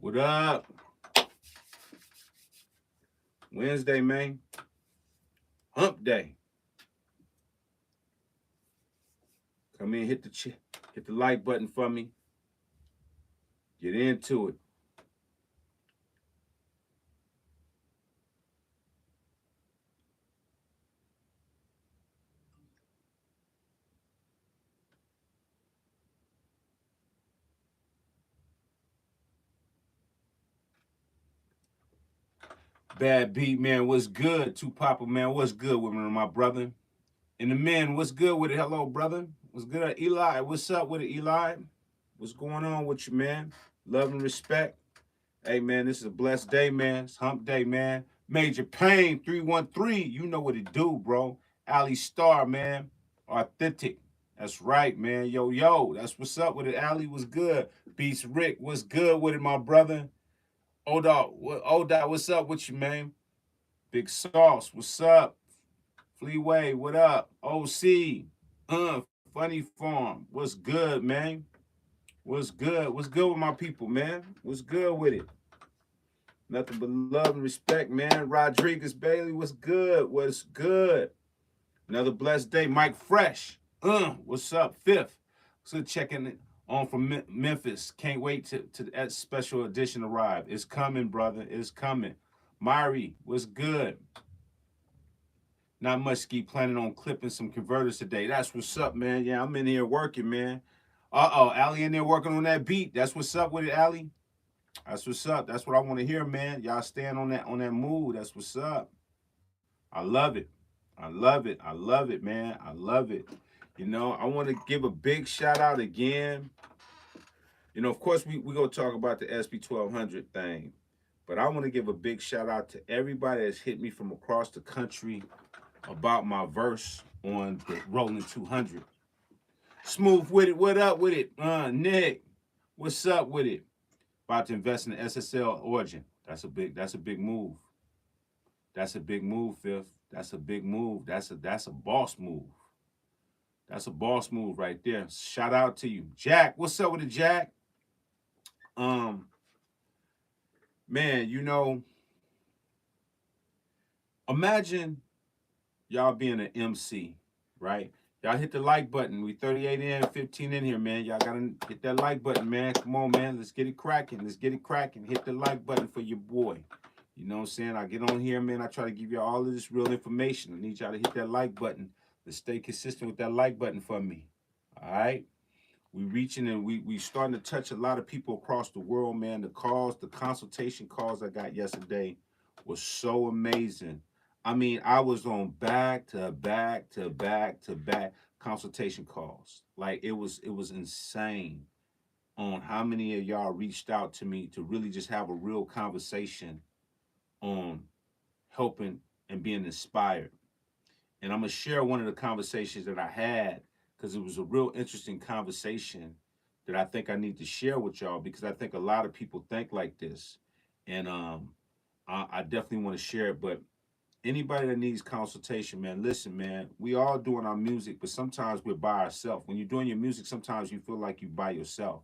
What up? Wednesday, man. Hump day. Come in, hit the like button for me. Get into it. Bad beat, man. What's good? Two Papa, man. What's good with me, my brother? And the men, what's good with it? Hello, brother. What's good, Eli? What's up with it, Eli? What's going on with you, man? Love and respect. Hey, man, this is a blessed day, man. It's hump day, man. Major Pain 313. You know what it do, bro. Ali Star, man. Authentic. That's right, man. Yo, yo. That's what's up with it. Ali was good. Beast Rick, what's good with it, my brother? Odot, what's up with you, man? Big Sauce, what's up? Fleeway, what up? OC, Funny Farm, what's good, man? What's good? What's good with my people, man? What's good with it? Nothing but love and respect, man. Rodriguez Bailey, what's good? What's good? Another blessed day. Mike Fresh, what's up? Fifth, so checking it on from Memphis. Can't wait to that special edition arrive. It's coming, brother. It's coming. Myri, what's good? Not much ski planning on clipping some converters today. That's what's up, man. Yeah, I'm in here working, man. Allie in there working on that beat. That's what's up with it, Allie. That's what's up. That's what I want to hear, man. Y'all stand on that move. That's what's up. I love it. I love it. I love it, man. I love it. You know, I want to give a big shout out again. You know, of course, we going to talk about the SB 1200 thing, but I want to give a big shout out to everybody that's hit me from across the country about my verse on the Rolling 200. Smooth with it. What up with it? Nick, what's up with it? About to invest in the SSL Origin. That's a big move. That's a big move, Fifth. That's a big move. That's a boss move. That's a boss move right there. Shout out to you. Jack, what's up with it, Jack? Man, you know, imagine y'all being an MC, right? Y'all hit the like button. We 38 in, 15 in here, man. Y'all gotta hit that like button, man. Come on, man. Let's get it cracking. Let's get it cracking. Hit the like button for your boy. You know what I'm saying? I get on here, man. I try to give y'all all of this real information. I need y'all to hit that like button. Let's stay consistent with that like button for me. All right? We reaching and we starting to touch a lot of people across the world, man. The consultation calls I got yesterday was so amazing. I mean, I was on back to back to back to back consultation calls. Like it was insane on how many of y'all reached out to me to really just have a real conversation on helping and being inspired. And I'm gonna share one of the conversations that I had because it was a real interesting conversation that I think I need to share with y'all because I think a lot of people think like this, and I definitely want to share it. But anybody that needs consultation, man, listen, man, we all doing our music, but sometimes we're by ourselves. When you're doing your music, sometimes you feel like you're by yourself.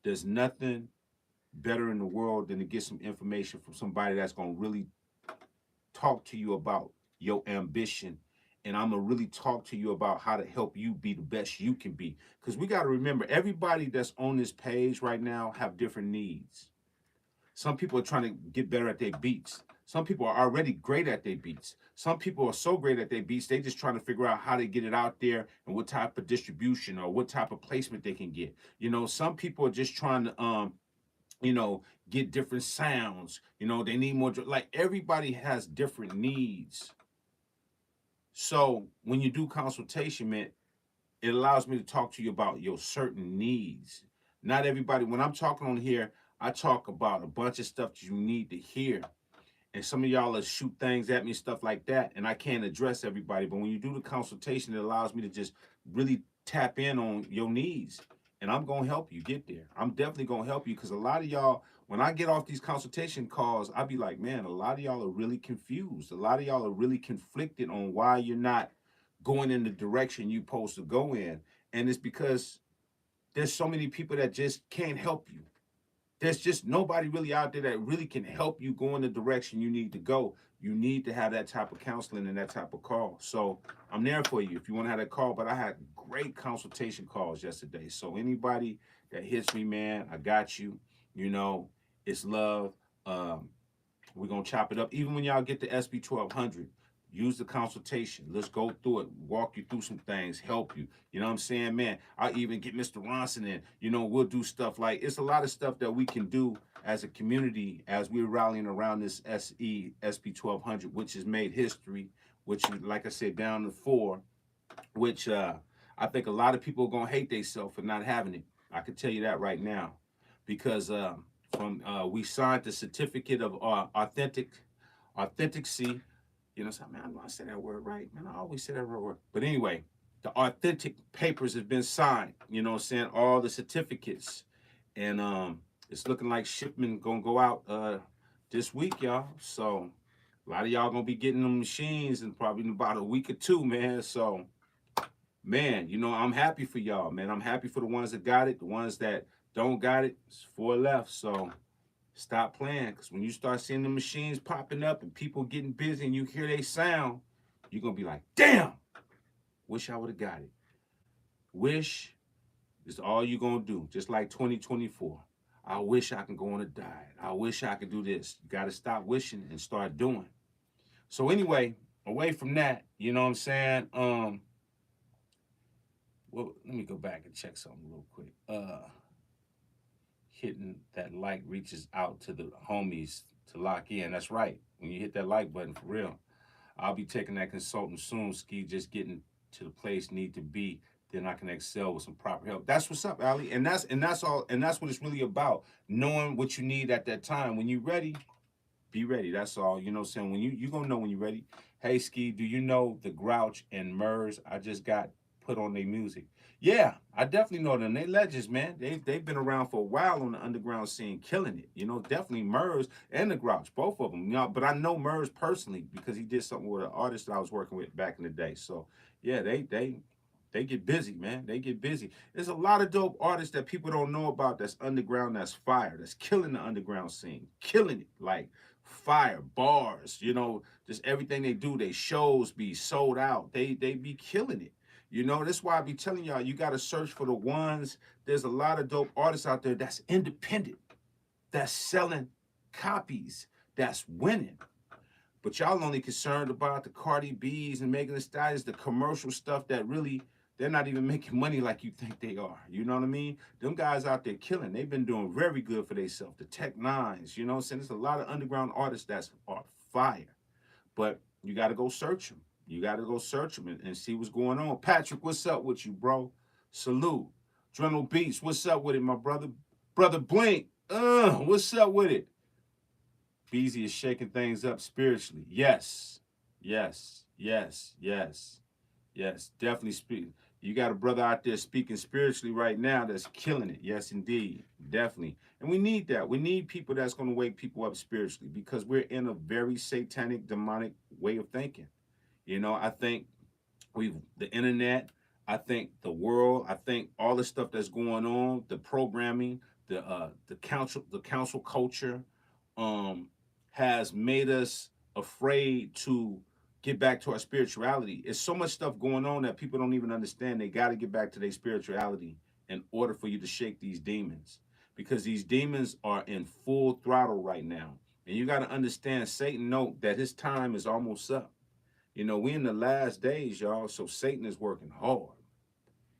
There's nothing better in the world than to get some information from somebody that's gonna really talk to you about your ambition, and I'm gonna really talk to you about how to help you be the best you can be, because we got to remember everybody that's on this page right now have different needs. Some people are trying to get better at their beats. Some people are already great at their beats. Some people are so great at their beats they just trying to figure out how to get it out there and what type of distribution or what type of placement they can get. You know, some people are just trying to you know, get different sounds. You know, they need more. Like everybody has different needs. So when you do consultation, man, it allows me to talk to you about your certain needs. Not everybody. When I'm talking on here, I talk about a bunch of stuff that you need to hear. And some of y'all will shoot things at me, stuff like that, and I can't address everybody. But when you do the consultation, it allows me to just really tap in on your needs. And I'm going to help you get there. I'm definitely going to help you because a lot of y'all, when I get off these consultation calls, I be like, man, a lot of y'all are really confused. A lot of y'all are really conflicted on why you're not going in the direction you're supposed to go in. And it's because there's so many people that just can't help you. There's just nobody really out there that really can help you go in the direction you need to go. You need to have that type of counseling and that type of call. So I'm there for you if you want to have that call. But I had great consultation calls yesterday. So anybody that hits me, man, I got you. You know, it's love. Um, we're gonna chop it up. Even when y'all get the SB 1200, use the consultation. Let's go through it, walk you through some things, help you. You know what I'm saying, man? I'll even get Mr. Ronson in. You know, we'll do stuff like it's a lot of stuff that we can do as a community as we're rallying around this SB 1200, which has made history, which is, like I said, down to 4, which I think a lot of people are gonna hate themselves for not having it. I can tell you that right now, because from we signed the certificate of authenticity. You know, so, man, I know I said that word right, man. I always say that word. But anyway, the authentic papers have been signed. You know, what I'm saying, all the certificates, and it's looking like shipment gonna go out this week, y'all. So a lot of y'all gonna be getting them machines in probably in about a week or two, man. So man, you know, I'm happy for y'all, man. I'm happy for the ones that got it. The ones that don't got it, it's 4 left. So stop playing, because when you start seeing the machines popping up and people getting busy and you hear they sound, you're going to be like, damn, wish I would have got it. Wish is all you're going to do, just like 2024. I wish I can go on a diet. I wish I could do this. You got to stop wishing and start doing. So anyway, away from that, you know what I'm saying? Well, let me go back and check something real quick. Hitting that like reaches out to the homies to lock in. That's right. When you hit that like button, for real. I'll be taking that consultant soon, Ski, just getting to the place need to be. Then I can excel with some proper help. That's what's up, Ali. And that's all, and that's what it's really about. Knowing what you need at that time. When you're ready, be ready. That's all. You know what I'm saying? When you gonna know when you're ready. Hey Ski, do you know the Grouch and Murs? I just got put on their music. Yeah, I definitely know them. They legends, man. They've been around for a while on the underground scene, killing it. You know, definitely Murs and the Grouch, both of them. You know, but I know Murs personally because he did something with an artist that I was working with back in the day. So yeah, they get busy, man. They get busy. There's a lot of dope artists that people don't know about that's underground, that's fire, that's killing the underground scene, killing it. Like fire, bars, you know, just everything they do, they shows be sold out. They be killing it. You know, that's why I be telling y'all, you got to search for the ones. There's a lot of dope artists out there that's independent, that's selling copies, that's winning. But y'all only concerned about the Cardi B's and Megan Thee Stallions, the commercial stuff that really they're not even making money like you think they are. You know what I mean? Them guys out there killing. They've been doing very good for themselves. The Tech Nines, you know what I'm saying? There's a lot of underground artists that's are fire. But you got to go search them. You got to go search them and see what's going on. Patrick, what's up with you, bro? Salute. Dremel Beats, what's up with it, my brother? Brother Blink, what's up with it? Beezy is shaking things up spiritually. Yes, yes, yes, yes, yes. Definitely speak. You got a brother out there speaking spiritually right now that's killing it. Yes, indeed. Definitely. And we need that. We need people that's going to wake people up spiritually because we're in a very satanic, demonic way of thinking. You know, I think the internet, I think the world, I think all the stuff that's going on, the programming, the council culture, um, has made us afraid to get back to our spirituality. It's so much stuff going on that people don't even understand. They got to get back to their spirituality in order for you to shake these demons, because these demons are in full throttle right now. And you got to understand, Satan know that his time is almost up. You know, we in the last days, y'all, so Satan is working hard.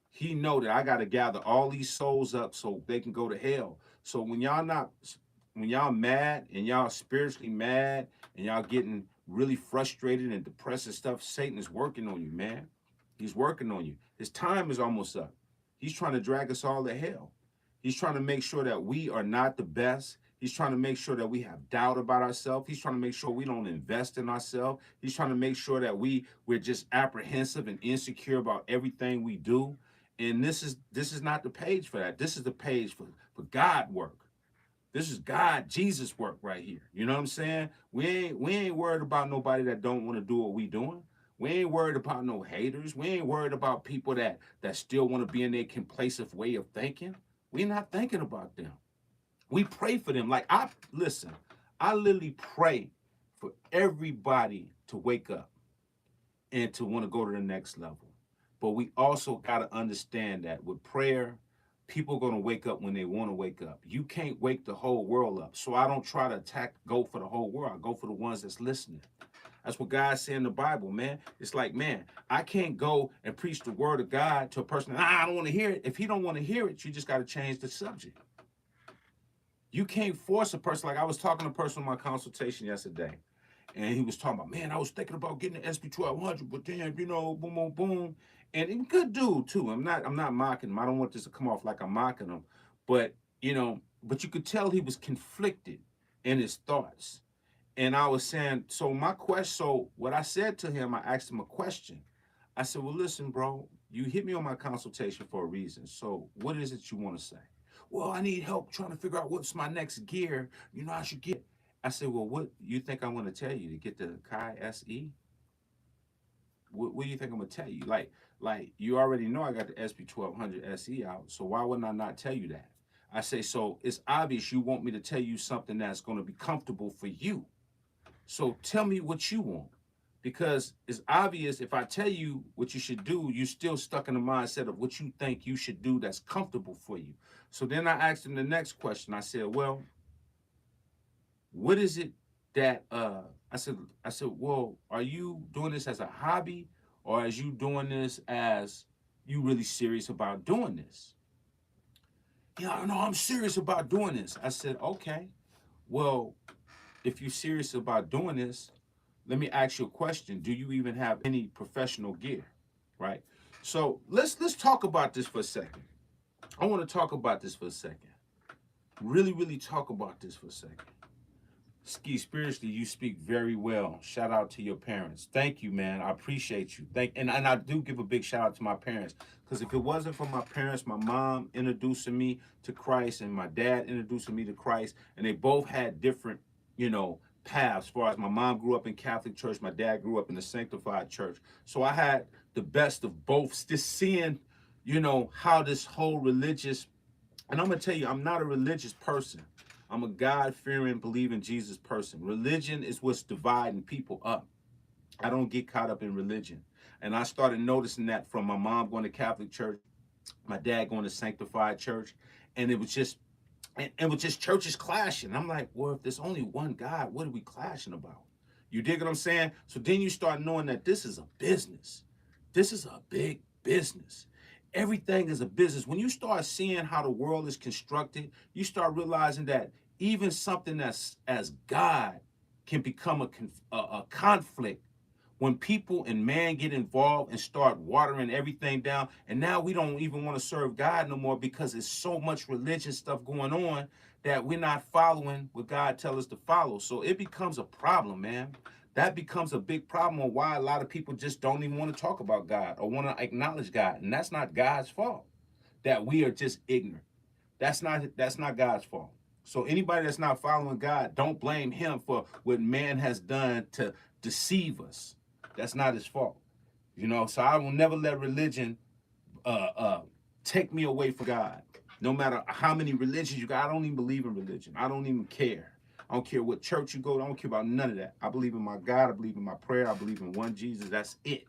He know that I got to gather all these souls up so they can go to hell. So when y'all mad and y'all spiritually mad and y'all getting really frustrated and depressed and stuff, Satan is working on you, man. He's working on you. His time is almost up. He's trying to drag us all to hell. He's trying to make sure that we are not the best. He's trying to make sure that we have doubt about ourselves. He's trying to make sure we don't invest in ourselves. He's trying to make sure that we're just apprehensive and insecure about everything we do. And this is not the page for that. This is the page for God work. This is God, Jesus work right here. You know what I'm saying? We ain't worried about nobody that don't want to do what we doing. We ain't worried about no haters. We ain't worried about people that still want to be in their complacent way of thinking. We're not thinking about them. We pray for them. Like listen, I literally pray for everybody to wake up and to want to go to the next level. But we also got to understand that with prayer, people are going to wake up when they want to wake up. You can't wake the whole world up. So I don't try to go for the whole world. I go for the ones that's listening. That's what God said in the Bible, man. It's like, man, I can't go and preach the word of God to a person. I don't want to hear it. If he don't want to hear it, you just got to change the subject. You can't force a person. Like I was talking to a person in my consultation yesterday, and he was talking about, man, I was thinking about getting the SP 1200, but then, you know, boom, boom, boom. And he's a good dude too. I'm not mocking him. I don't want this to come off like I'm mocking him. But, but you could tell he was conflicted in his thoughts. And I was saying, so what I said to him, I asked him a question. I said, well, listen, bro, you hit me on my consultation for a reason. So what is it you want to say? Well, I need help trying to figure out what's my next gear. I should get. I said, well, what you think I'm going to tell you to get the Kai SE? What do you think I'm going to tell you? Like you already know I got the SP 1200 SE out. So why wouldn't I not tell you that? I say, so it's obvious you want me to tell you something that's going to be comfortable for you. So tell me what you want. Because it's obvious if I tell you what you should do, you're still stuck in the mindset of what you think you should do that's comfortable for you. So then I asked him the next question. I said, well, what is it that I said, well, are you doing this as a hobby or are you doing this as you really serious about doing this? Yeah, no, I'm serious about doing this. I said, okay, well, if you're serious about doing this, let me ask you a question. Do you even have any professional gear? Right? So let's talk about this for a second. I want to talk about this for a second. Really, really talk about this for a second. Ski, spiritually, you speak very well. Shout out to your parents. Thank you, man. I appreciate you. And I do give a big shout out to my parents. Because if it wasn't for my parents, my mom introducing me to Christ and my dad introducing me to Christ, and they both had different, paths. As far as my mom grew up in Catholic church, my dad grew up in the sanctified church. So I had the best of both, just seeing, how this whole religious, and I'm going to tell you, I'm not a religious person. I'm a God-fearing, believing Jesus person. Religion is what's dividing people up. I don't get caught up in religion. And I started noticing that from my mom going to Catholic church, my dad going to sanctified church, and it was just churches clashing. I'm like, well, if there's only one God, what are we clashing about? You dig what I'm saying? So then you start knowing that this is a business. This is a big business. Everything is a business. When you start seeing how the world is constructed, you start realizing that even something that's as God can become a conflict when people and man get involved and start watering everything down. And now we don't even want to serve God no more because there's so much religious stuff going on that we're not following what God tells us to follow. So it becomes a problem, man. That becomes a big problem on why a lot of people just don't even want to talk about God or want to acknowledge God. And that's not God's fault that we are just ignorant. That's not God's fault. So anybody that's not following God, don't blame him for what man has done to deceive us. That's not his fault. So I will never let religion take me away from God. No matter how many religions you got, I don't even believe in religion. I don't even care. I don't care what church you go to. I don't care about none of that. I believe in my God. I believe in my prayer. I believe in one Jesus. That's it.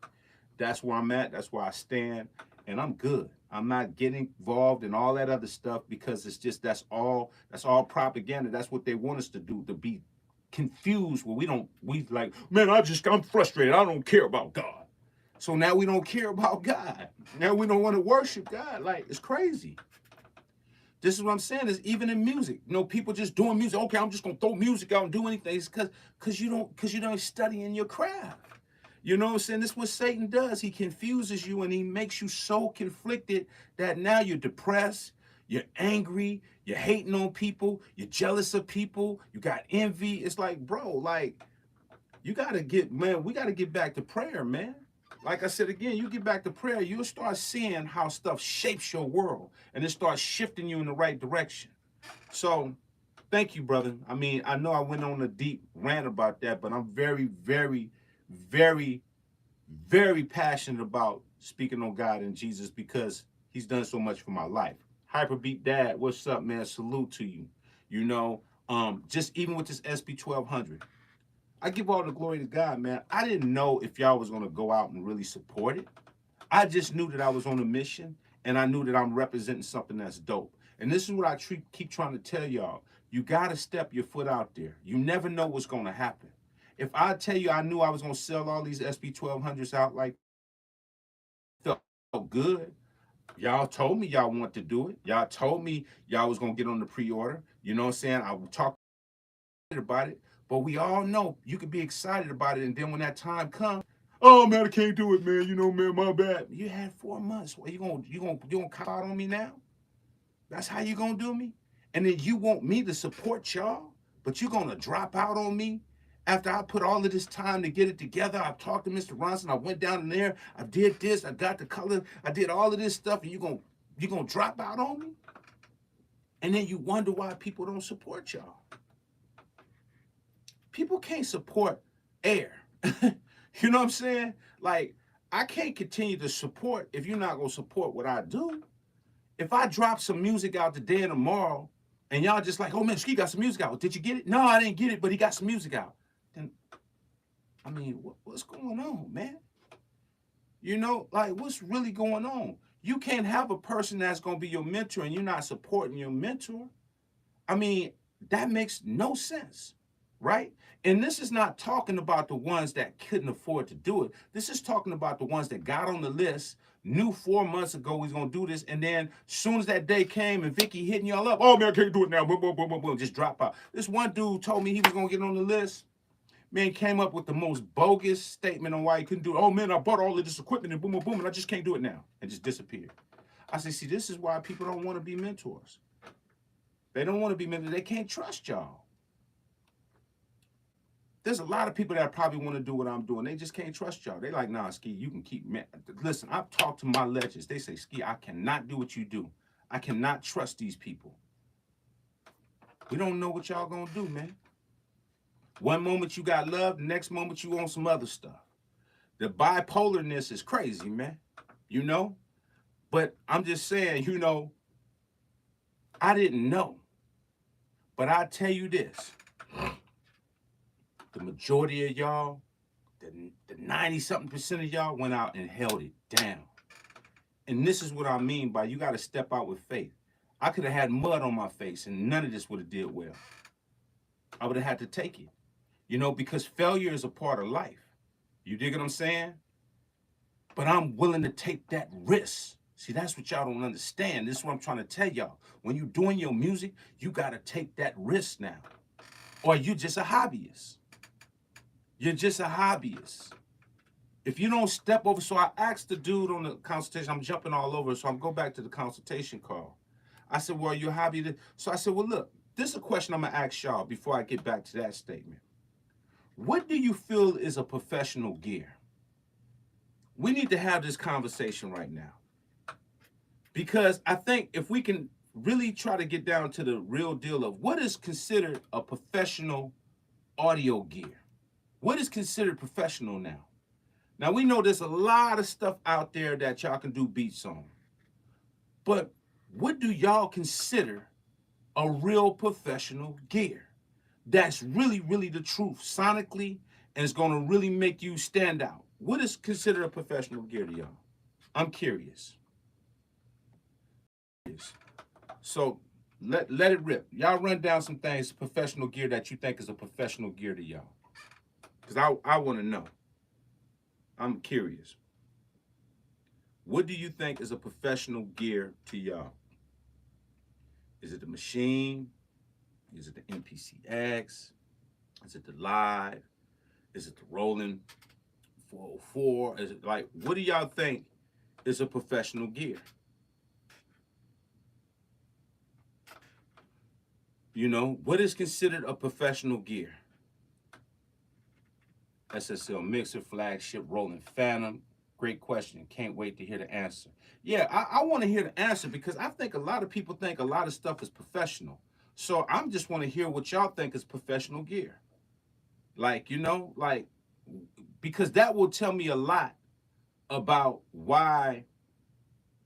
That's where I'm at. That's where I stand. And I'm good. I'm not getting involved in all that other stuff because it's just that's all propaganda. That's what they want us to do, to be confused where we like, man, I'm frustrated. I don't care about God. So now we don't care about God. Now we don't want to worship God. Like, it's crazy. This is what I'm saying, is even in music. People just doing music. Okay, I'm just gonna throw music out and do anything. It's because you don't study in your craft. You know what I'm saying? This is what Satan does. He confuses you and he makes you so conflicted that now you're depressed, you're angry, you're hating on people, you're jealous of people, you got envy. It's like, bro, like, we got to get back to prayer, man. Like I said again, you get back to prayer, you'll start seeing how stuff shapes your world and it starts shifting you in the right direction. So thank you, brother. I mean, I know I went on a deep rant about that, but I'm very, very, very, very passionate about speaking on God and Jesus because he's done so much for my life. Hyperbeat Dad, what's up, man? Salute to you. You know, just even with this SB 1200, I give all the glory to God, man. I didn't know if y'all was gonna go out and really support it. I just knew that I was on a mission, and I knew that I'm representing something that's dope. And this is what I keep trying to tell y'all. You got to step your foot out there. You never know what's going to happen. If I tell you I knew I was going to sell all these SB 1200s out like felt good, y'all told me y'all want to do it. Y'all told me y'all was going to get on the pre-order. You know what I'm saying? I talked about it, but we all know you could be excited about it, and then when that time comes, oh man, I can't do it, man. You know, man, my bad. You had 4 months. Well, you gonna cop out on me now? That's how you gonna do me? And then you want me to support y'all, but you gonna drop out on me after I put all of this time to get it together. I've talked to Mr. Ronson. I went down in there. I did this. I got the color. I did all of this stuff, and you gonna drop out on me? And then you wonder why people don't support y'all. People can't support air. You know what I'm saying? Like, I can't continue to support if you're not gonna support what I do. If I drop some music out today and tomorrow, and y'all just like, oh man, Ski got some music out. Did you get it? No, I didn't get it, but he got some music out. Then, I mean, what's going on, man? You know, like, what's really going on? You can't have a person that's gonna be your mentor and you're not supporting your mentor. I mean, that makes no sense, right? And this is not talking about the ones that couldn't afford to do it. This is talking about the ones that got on the list, knew 4 months ago he's gonna do this, and then as soon as that day came and Vicky hitting y'all up, oh man, I can't do it now, boom, boom, boom, boom, boom, just drop out. This one dude told me he was gonna get on the list. Man came up with the most bogus statement on why he couldn't do it. Oh man, I bought all of this equipment and boom, boom, boom, and I just can't do it now, and just disappeared. I said, see, this is why people don't want to be mentors. They don't want to be mentors. They can't trust y'all. There's a lot of people that probably want to do what I'm doing. They just can't trust y'all. They like, nah, Ski, you can keep, man. Listen, I've talked to my legends. They say, Ski, I cannot do what you do. I cannot trust these people. We don't know what y'all gonna do, man. One moment you got love, the next moment you want some other stuff. The bipolarness is crazy, man. You know? But I'm just saying, you know, I didn't know. But I tell you this. The majority of y'all, the 90-something% of y'all went out and held it down. And this is what I mean by you got to step out with faith. I could have had mud on my face and none of this would have did well. I would have had to take it, you know, because failure is a part of life. You dig what I'm saying? But I'm willing to take that risk. See, that's what y'all don't understand. This is what I'm trying to tell y'all. When you're doing your music, you got to take that risk now. Or you're just a hobbyist. You're just a hobbyist. If you don't step over, so I asked the dude on the consultation, I'm jumping all over, so I'm go back to the consultation call. I said, well, you're a hobbyist. So I said, well, look, this is a question I'm gonna ask y'all before I get back to that statement. What do you feel is a professional gear? We need to have this conversation right now. Because I think if we can really try to get down to the real deal of what is considered a professional audio gear. What is considered professional now? Now, we know there's a lot of stuff out there that y'all can do beats on. But what do y'all consider a real professional gear? That's really, really the truth sonically and it's going to really make you stand out. What is considered a professional gear to y'all? I'm curious. So let it rip. Y'all run down some things, professional gear that you think is a professional gear to y'all. Because I want to know. I'm curious. What do you think is a professional gear to y'all? Is it the machine? Is it the MPC-X? Is it the Live? Is it the Roland 404? Is it like, what do y'all think is a professional gear? You know, what is considered a professional gear? SSL Mixer, Flagship, Roland Phantom. Great question. Can't wait to hear the answer. Yeah, I want to hear the answer because I think a lot of people think a lot of stuff is professional. So I'm just want to hear what y'all think is professional gear. Like, you know, like, because that will tell me a lot about why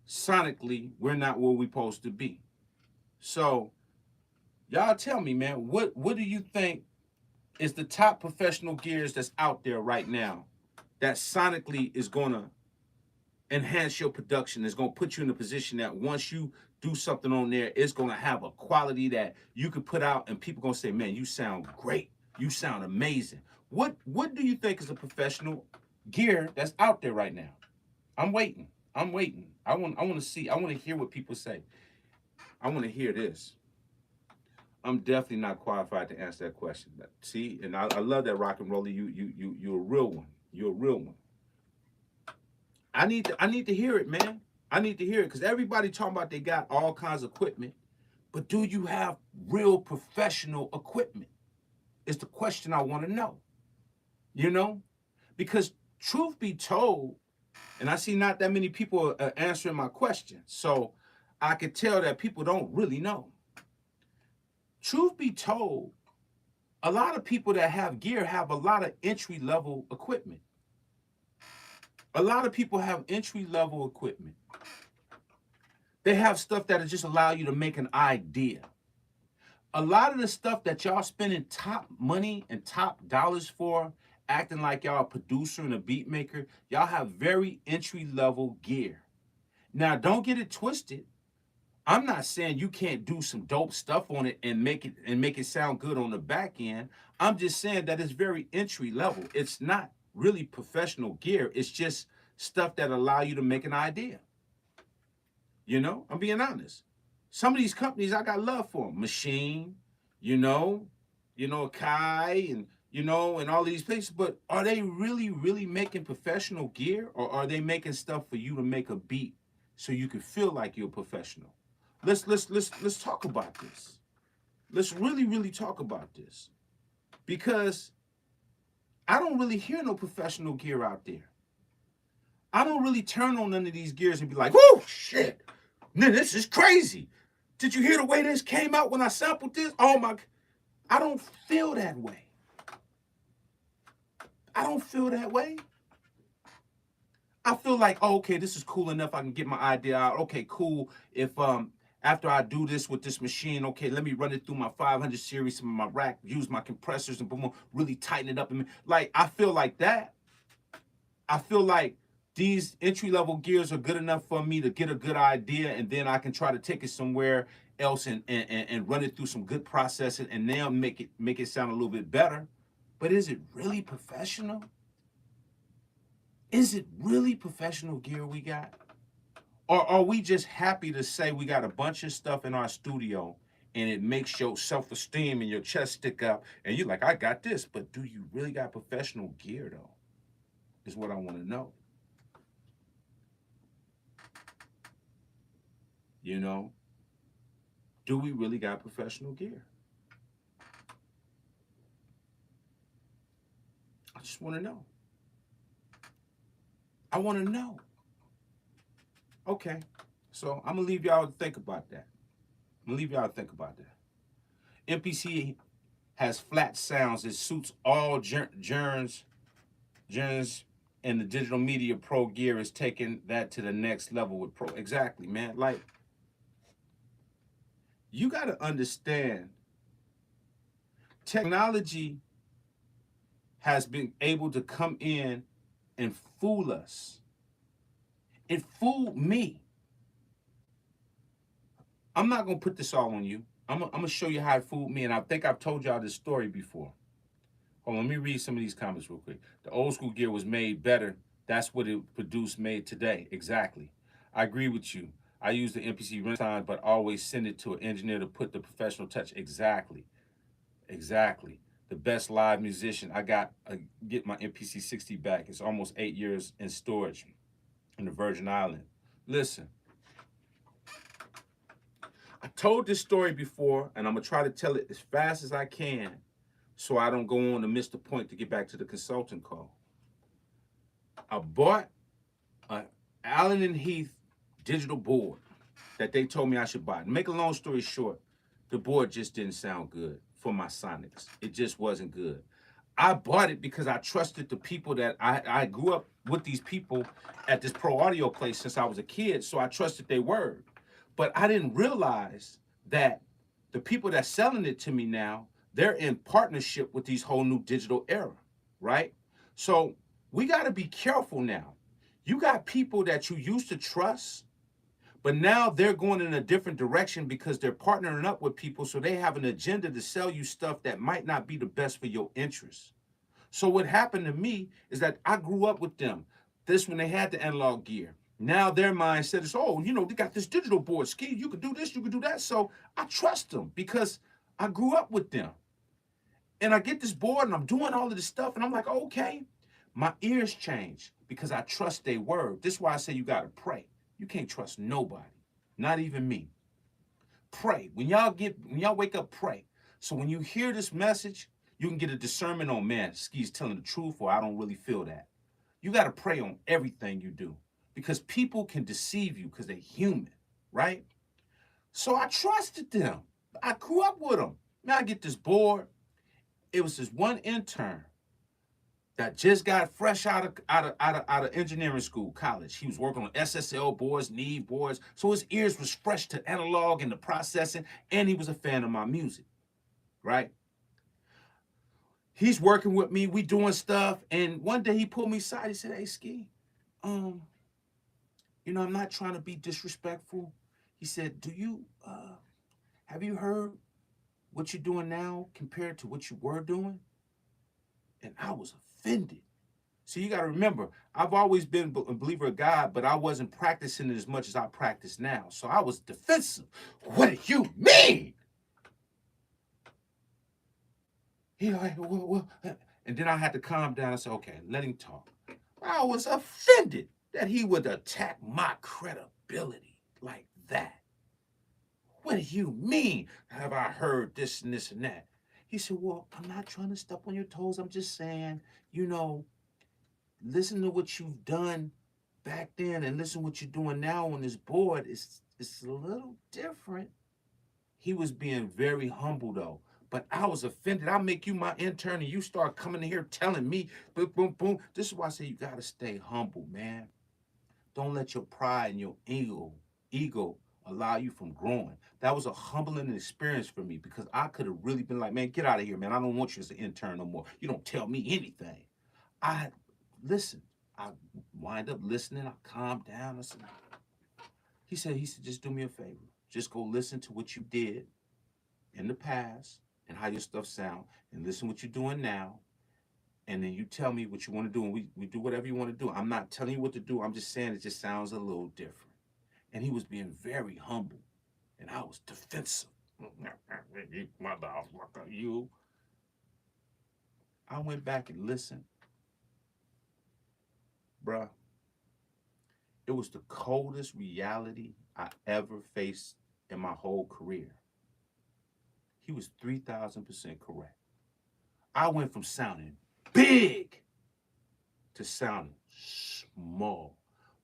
sonically we're not where we're supposed to be. So Y'all tell me, man, what do you think is the top professional gears that's out there right now that sonically is gonna enhance your production? It's gonna put you in a position that once you do something on there, it's gonna have a quality that you could put out and people gonna say, man, you sound great. You sound amazing. What do you think is a professional gear that's out there right now? I'm waiting. I'm waiting. I want to see. I want to hear what people say. I want to hear this. I'm definitely not qualified to answer that question. See, and I love that rock and roller. You're a real one. You're a real one. I need to hear it, man. I need to hear it because everybody talking about they got all kinds of equipment, but do you have real professional equipment? Is the question I want to know. You know, because truth be told, and I see not that many people are answering my question, so I could tell that people don't really know. Truth be told, a lot of people that have gear have a lot of entry level equipment. A lot of people have entry level equipment. They have stuff that just allow you to make an idea. A lot of the stuff that y'all spending top money and top dollars for, acting like y'all a producer and a beat maker, y'all have very entry level gear. Now, don't get it twisted. I'm not saying you can't do some dope stuff on it and make it sound good on the back end. I'm just saying that it's very entry level. It's not really professional gear. It's just stuff that allow you to make an idea. You know, I'm being honest. Some of these companies I got love for them. Machine, you know, Kai, and and all these places. But are they really, really making professional gear, or are they making stuff for you to make a beat so you can feel like you're a professional? Let's talk about this. Let's really, really talk about this. Because I don't really hear no professional gear out there. I don't really turn on none of these gears and be like, whoo, shit, man, this is crazy. Did you hear the way this came out when I sampled this? Oh my, I don't feel that way. I don't feel that way. I feel like, oh, okay, this is cool enough. I can get my idea out. Okay, cool. If after I do this with this machine, okay, let me run it through my 500 series, some of my rack, use my compressors and boom, really tighten it up. And like, I feel like that. I feel like these entry level gears are good enough for me to get a good idea, and then I can try to take it somewhere else and run it through some good processing, and now make it sound a little bit better. But is it really professional? Is it really professional gear we got? Or are we just happy to say we got a bunch of stuff in our studio and it makes your self-esteem and your chest stick up and you're like, I got this, but do you really got professional gear though? Is what I want to know. You know, do we really got professional gear? I just want to know. I want to know. Okay, so I'm gonna leave y'all to think about that. I'm gonna leave y'all to think about that. MPC has flat sounds. It suits all genres, and the Digital Media Pro gear is taking that to the next level with Pro. Exactly, man. Like, you got to understand, technology has been able to come in and fool us. It fooled me. I'm not going to put this all on you. I'm going to show you how it fooled me, and I think I've told y'all this story before. Hold on, let me read some of these comments real quick. The old school gear was made better. That's what it produced made today. Exactly. I agree with you. I use the MPC runtime, but always send it to an engineer to put the professional touch. Exactly. Exactly. The best live musician. I get my MPC 60 back. It's almost 8 years in storage in the Virgin Islands. Listen, I told this story before, and I'm going to try to tell it as fast as I can so I don't go on to miss the point to get back to the consulting call. I bought an Allen and Heath digital board that they told me I should buy. To make a long story short, the board just didn't sound good for my Sonics. It just wasn't good. I bought it because I trusted the people that I grew up with, these people at this pro audio place since I was a kid, so I trusted their word. But I didn't realize that The people that's selling it to me now, they're in partnership with these whole new digital era, right? So we got to be careful now. You got people that you used to trust, but now they're going in a different direction because they're partnering up with people, so they have an agenda to sell you stuff that might not be the best for your interests. So what happened to me is that I grew up with them. This when they had the analog gear. Now their mindset is, oh, they got this digital board. Ski, you could do this, you could do that. So I trust them because I grew up with them. And I get this board and I'm doing all of this stuff, and I'm like, okay. My ears change because I trust their word. This is why I say you gotta pray. You can't trust nobody, not even me. Pray. When y'all wake up, pray. So when you hear this message, you can get a discernment on, man, Ski's telling the truth, or I don't really feel that. You got to pray on everything you do because people can deceive you because they're human, right? So I trusted them. I grew up with them. Now I get this board. It was this one intern that just got fresh out of engineering school, college. He was working on SSL boards, Neve boards. So his ears was fresh to analog and the processing, and he was a fan of my music, right? He's working with me, we doing stuff, and one day he pulled me aside. He said, "Hey, Ski, I'm not trying to be disrespectful." He said, have you heard what you're doing now compared to what you were doing? And I was offended. So you got to remember, I've always been a believer of God, but I wasn't practicing it as much as I practice now. So I was defensive. What do you mean? He like, well, and then I had to calm down and say, okay, let him talk. I was offended that he would attack my credibility like that. What do you mean? Have I heard this and this and that? He said, well, I'm not trying to step on your toes. I'm just saying, listen to what you've done back then and listen what you're doing now on this board. It's a little different. He was being very humble though. But I was offended. I make you my intern and you start coming in here telling me, boom, boom, boom. This is why I say you gotta stay humble, man. Don't let your pride and your ego allow you from growing. That was a humbling experience for me because I could have really been like, man, get out of here, man. I don't want you as an intern no more. You don't tell me anything. I listen. I wind up listening. I calmed down. I said, he said, just do me a favor. Just go listen to what you did in the past and how your stuff sound, and listen what you're doing now, and then you tell me what you want to do, and we do whatever you want to do. I'm not telling you what to do. I'm just saying it just sounds a little different. And he was being very humble, and I was defensive. Motherfucker, you. I went back and listened, bruh. It was the coldest reality I ever faced in my whole career. He was 3,000% correct. I went from sounding big to sounding small.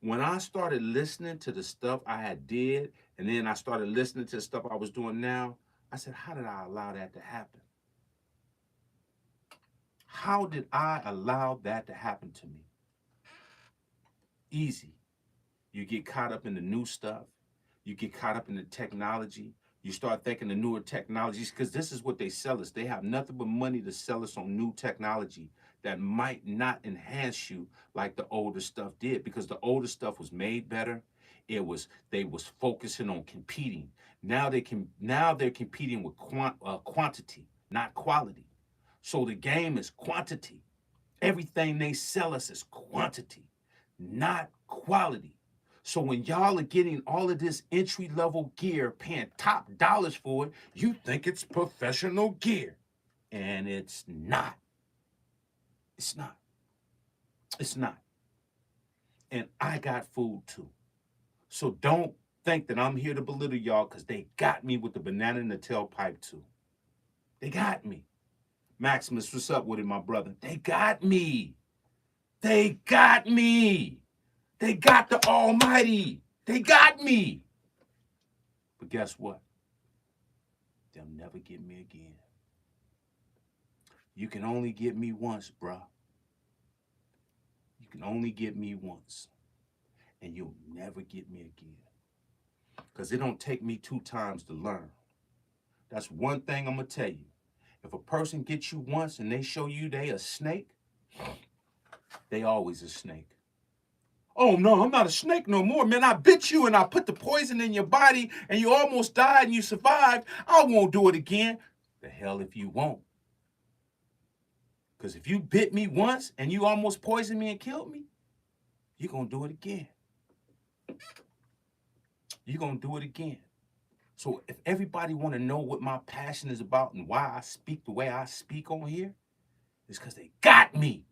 When I started listening to the stuff I had did, and then I started listening to the stuff I was doing now, I said, how did I allow that to happen? How did I allow that to happen to me? Easy. You get caught up in the new stuff. You get caught up in the technology. You start thinking the newer technologies, because this is what they sell us. They have nothing but money to sell us on new technology that might not enhance you like the older stuff did, because the older stuff was made better. They was focusing on competing. Now they're competing with quantity, not quality. So the game is quantity. Everything they sell us is quantity, not quality. So when y'all are getting all of this entry level gear, paying top dollars for it, you think it's professional gear. And it's not. It's not. It's not. And I got food too. So don't think that I'm here to belittle y'all, because they got me with the banana in the tailpipe too. They got me. Maximus, what's up with it, my brother? They got me. They got me. They got the Almighty. They got me. But guess what? They'll never get me again. You can only get me once, bruh. You can only get me once. And you'll never get me again. Because it don't take me 2 times to learn. That's one thing I'm gonna tell you. If a person gets you once and they show you they a snake, they always a snake. Oh no, I'm not a snake no more, man. I bit you and I put the poison in your body and you almost died and you survived. I won't do it again. The hell if you won't. Because if you bit me once and you almost poisoned me and killed me, you're going to do it again. You're going to do it again. So if everybody want to know what my passion is about and why I speak the way I speak on here, it's because they got me.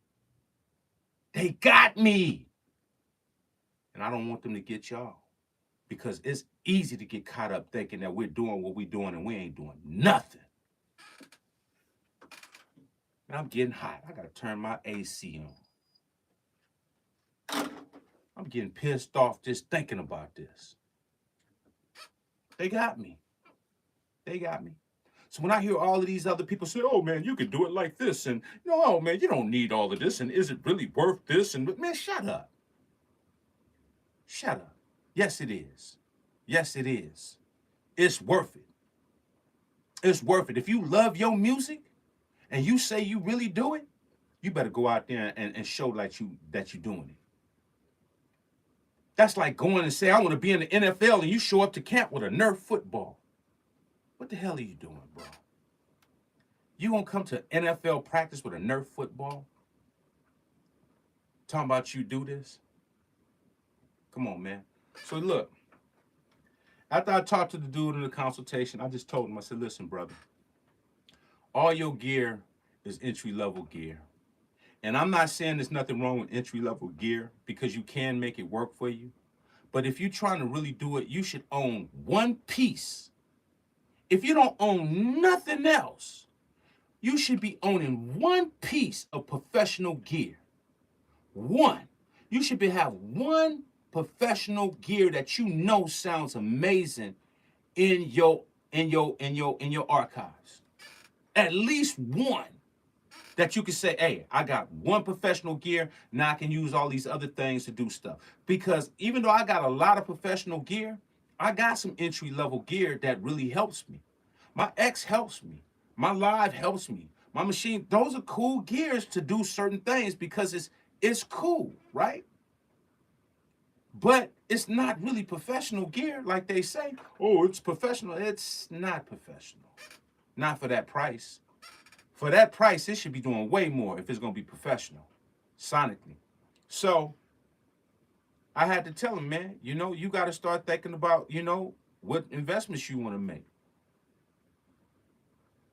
They got me. And I don't want them to get y'all. Because it's easy to get caught up thinking that we're doing what we're doing and we ain't doing nothing. And I'm getting hot. I got to turn my AC on. I'm getting pissed off just thinking about this. They got me. They got me. So when I hear all of these other people say, oh man, you could do it like this. And oh man, you don't need all of this. And is it really worth this? And man, shut up. Shut up. Yes, it is. Yes, it is. It's worth it. It's worth it. If you love your music and you say you really do it, you better go out there and show that you're doing it. That's like going and say, I want to be in the NFL, and you show up to camp with a Nerf football. What the hell are you doing, bro? You gonna come to NFL practice with a Nerf football? Talking about you do this? Come on, man. So look, after I talked to the dude in the consultation, I just told him, I said, listen, brother, all your gear is entry-level gear. And I'm not saying there's nothing wrong with entry-level gear because you can make it work for you. But if you're trying to really do it, you should own one piece. If you don't own nothing else, you should be owning one piece of professional gear. One. You should have one professional gear that you know sounds amazing in your archives. At least one. That you can say, hey, I got one professional gear, now I can use all these other things to do stuff. Because even though I got a lot of professional gear, I got some entry-level gear that really helps me. My X helps me. My Live helps me. My machine, those are cool gears to do certain things because it's cool, right? But it's not really professional gear like they say. Oh, it's professional. It's not professional. Not for that price. For that price, it should be doing way more if it's going to be professional, sonically. So I had to tell him, man, you got to start thinking about, what investments you want to make.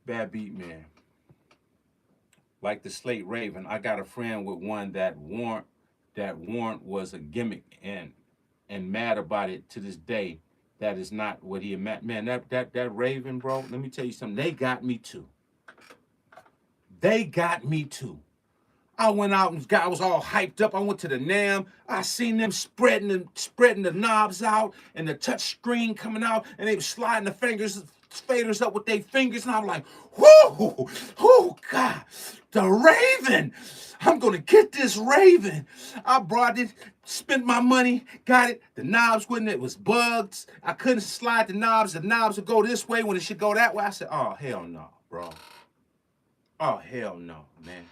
Bad beat, man. Like the Slate Raven, I got a friend with one that warrant was a gimmick and mad about it to this day. That is not what he meant. Man, that Raven, bro, let me tell you something. They got me too. They got me too. I went out and I was all hyped up. I went to the NAMM. I seen them spreading the knobs out and the touch screen coming out, and they were sliding the faders up with their fingers, and I'm like, whoo, oh God, the Raven. I'm gonna get this Raven. I brought it, spent my money, got it. The knobs wouldn't, it was bugged. I couldn't slide the knobs. The knobs would go this way when it should go that way. I said, oh, hell no, bro. Oh, hell no, man.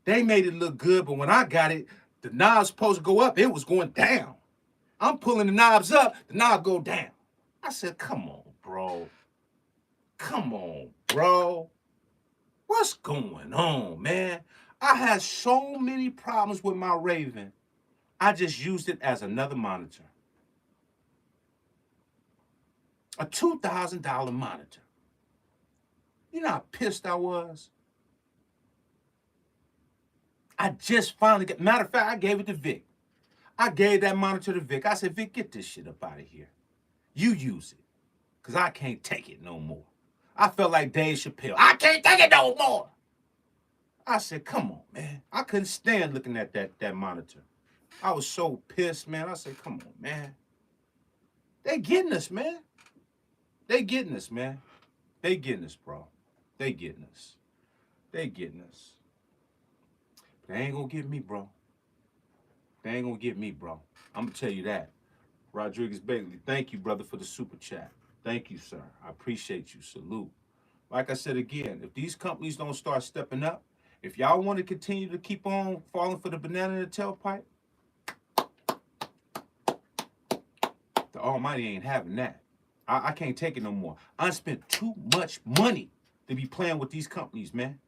They made it look good, but when I got it, the knob's supposed to go up. It was going down. I'm pulling the knobs up, the knob go down. I said, come on, bro. Come on, bro. What's going on, man? I had so many problems with my Raven. I just used it as another monitor. A $2,000 monitor. You know how pissed I was? I just finally got, matter of fact, I gave it to Vic. I gave that monitor to Vic. I said, Vic, get this shit up out of here. You use it. Because I can't take it no more. I felt like Dave Chappelle. I can't take it no more. I said, come on, man. I couldn't stand looking at that monitor. I was so pissed, man. I said, come on, man. They getting us, man. They getting us, man. They getting us, bro. They getting us. They getting us. They ain't gonna get me, bro. They ain't gonna get me, bro. I'm gonna tell you that. Rodriguez Bailey, thank you, brother, for the super chat. Thank you, sir. I appreciate you. Salute. Like I said again, if these companies don't start stepping up, if y'all want to continue to keep on falling for the banana in the tailpipe, the Almighty ain't having that. I can't take it no more. I spent too much money to be playing with these companies, man.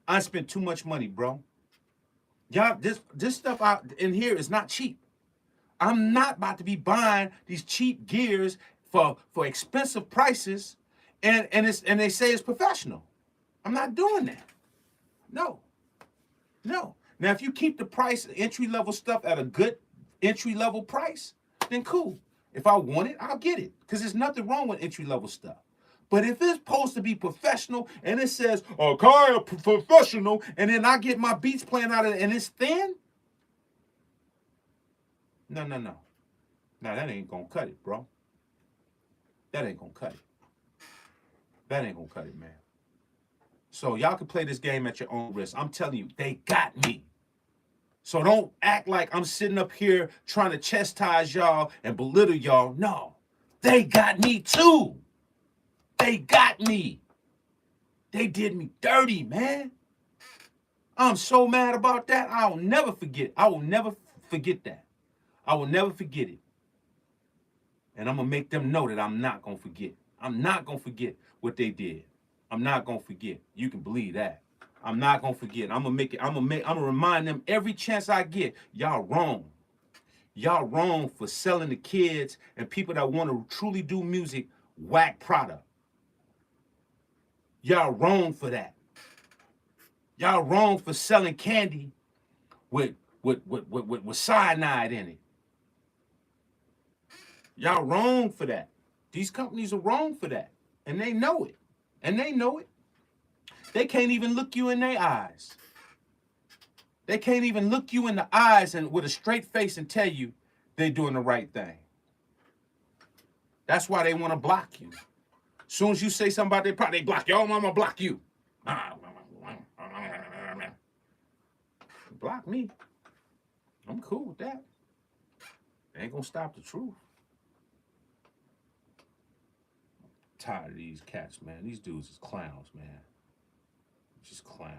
I spent too much money, bro. Y'all, this stuff out in here is not cheap. I'm not about to be buying these cheap gears for expensive prices, and they say it's professional. I'm not doing that. No. Now, if you keep the price entry level stuff at a good entry level price, then cool. If I want it, I'll get it, because there's nothing wrong with entry level stuff. But if it's supposed to be professional and it says, okay, professional, and then I get my beats playing out of it and it's thin, no. Now that ain't gonna cut it, bro. That ain't gonna cut it. That ain't gonna cut it, man. So y'all can play this game at your own risk. I'm telling you, they got me. So don't act like I'm sitting up here trying to chastise y'all and belittle y'all. No, they got me too. They got me. They did me dirty, man. I'm so mad about that. I'll never forget. I will never forget that. I will never forget it. And I'm going to make them know that I'm not going to forget. I'm not going to forget what they did. I'm not going to forget. You can believe that. I'm not going to forget. I'm going to remind them every chance I get. Y'all wrong. Y'all wrong for selling the kids and people that want to truly do music whack product. Y'all wrong for that. Y'all wrong for selling candy with cyanide in it. Y'all wrong for that. These companies are wrong for that. And they know it. And they know it. They can't even look you in their eyes. They can't even look you in the eyes and with a straight face and tell you they're doing the right thing. That's why they want to block you. As soon as you say something about their product, they block you. Oh, I'm going to block you. Block me. I'm cool with that. They ain't going to stop the truth. I'm tired of these cats, man. These dudes is clowns, man. Just clowns.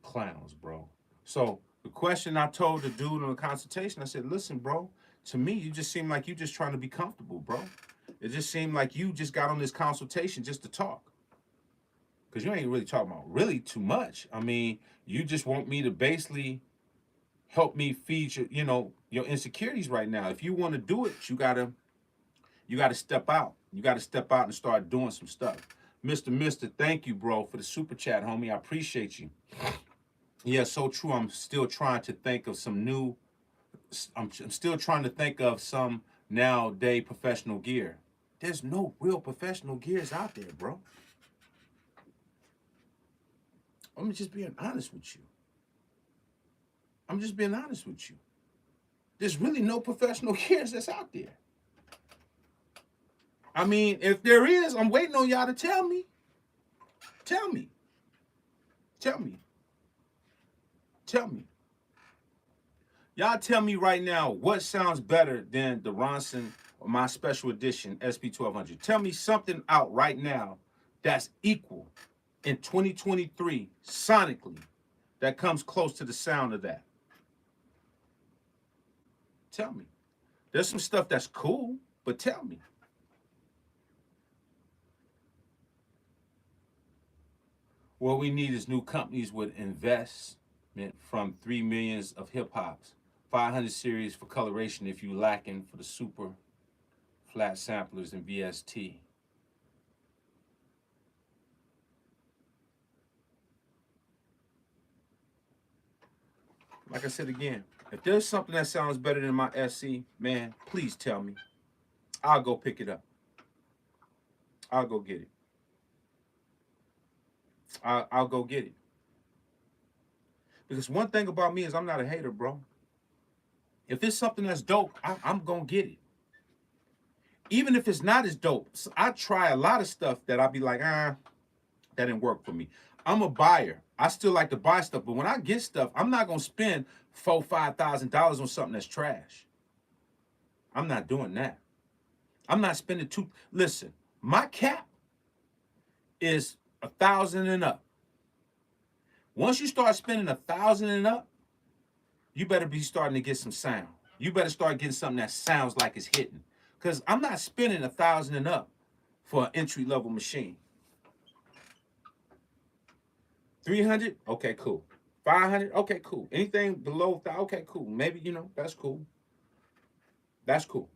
Clowns, bro. So the question I told the dude in the consultation, I said, listen, bro, to me, you just seem like you just trying to be comfortable, bro. It just seemed like you just got on this consultation just to talk. Because you ain't really talking about really too much. I mean, you just want me to basically help me feed your insecurities right now. If you want to do it, you gotta step out. You gotta step out and start doing some stuff. Mr. Thank you, bro, for the super chat, homie. I appreciate you. Yeah, so true. I'm still trying to think of some new. I'm still trying to think of some nowadays professional gear. There's no real professional gears out there, bro. I'm just being honest with you. There's really no professional gears that's out there. I mean, if there is, I'm waiting on y'all to tell me. Tell me. Y'all tell me right now what sounds better than the Ronson or my special edition SP1200. Tell me something out right now that's equal in 2023 sonically that comes close to the sound of that. Tell me. There's some stuff that's cool, but tell me. What we need is new companies with investment from 3 millions of hip hops, 500 series for coloration if you lacking for the super flat samplers and VST. Like I said again, if there's something that sounds better than my SC, man, please tell me. I'll go pick it up. I'll go get it. I'll go get it. Because one thing about me is I'm not a hater, bro. If it's something that's dope, I'm going to get it. Even if it's not as dope, I try a lot of stuff that I'll be like, that didn't work for me. I'm a buyer. I still like to buy stuff, but when I get stuff, I'm not going to spend $4,000, $5,000 on something that's trash. I'm not doing that. I'm not spending listen, my cap is 1,000 and up. Once you start spending 1,000 and up, you better be starting to get some sound. You better start getting something that sounds like it's hitting. Because I'm not spending 1,000 and up for an entry level machine. 300, okay, cool. 500, okay, cool. Anything below that, okay, cool. Maybe, that's cool. That's cool.